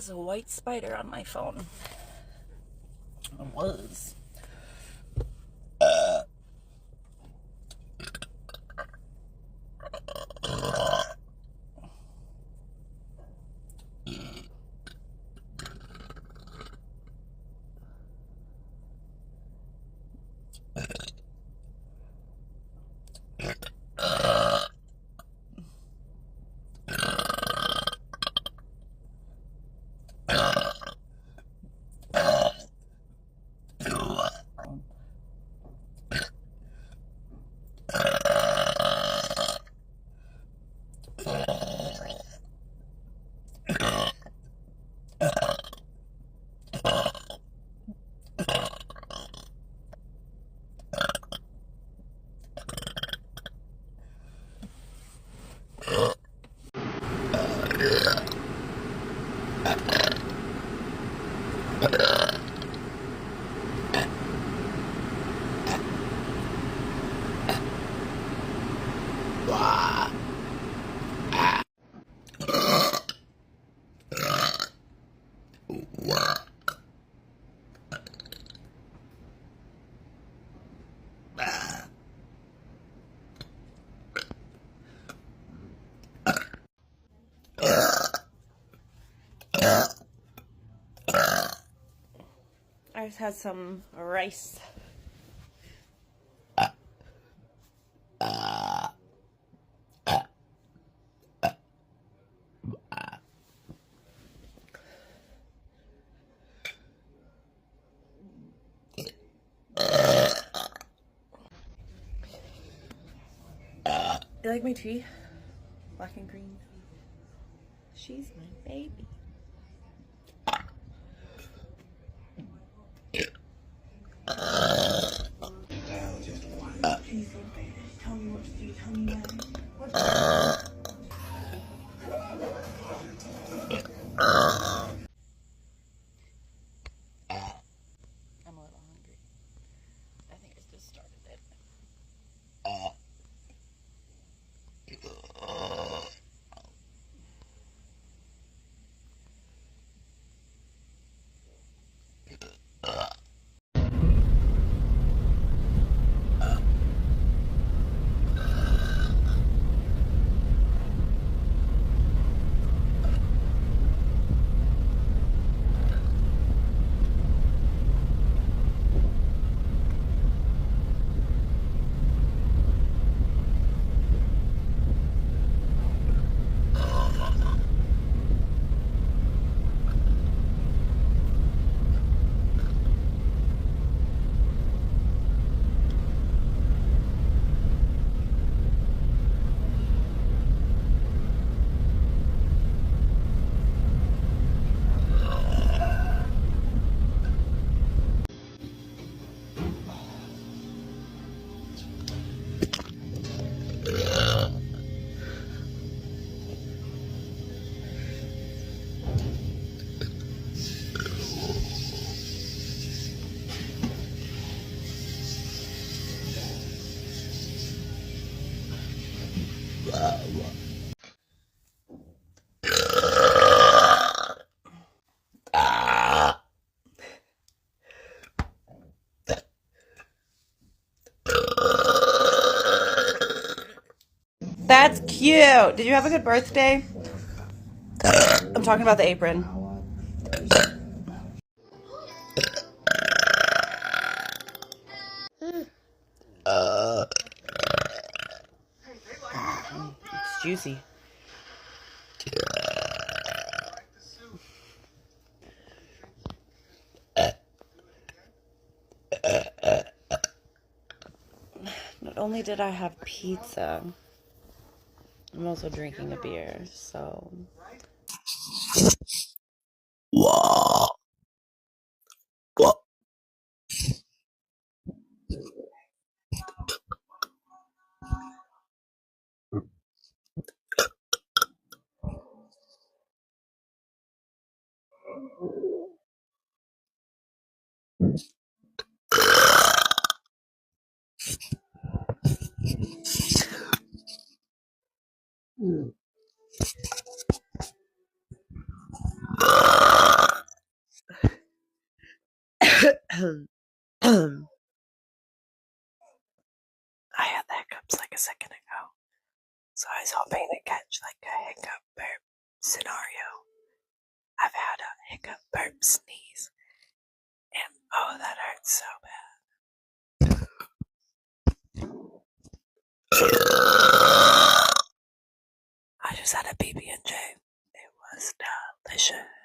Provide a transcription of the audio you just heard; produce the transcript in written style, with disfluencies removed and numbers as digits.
was a white spider on my phone. It was. I just had some rice. You like my tea? Black and green. She's my baby. Tell me what to do. Tell me when. I'm a little hungry. I think I just started it. That's cute. Did you have a good birthday? I'm talking about the apron. It's juicy. Not only did I have pizza, I'm also drinking a beer, so... I had the hiccups like a second ago, so I was hoping to catch like a hiccup burp scenario. I've had a hiccup burp sneeze, and oh, that hurts so bad. I just had a PB&J. It was delicious.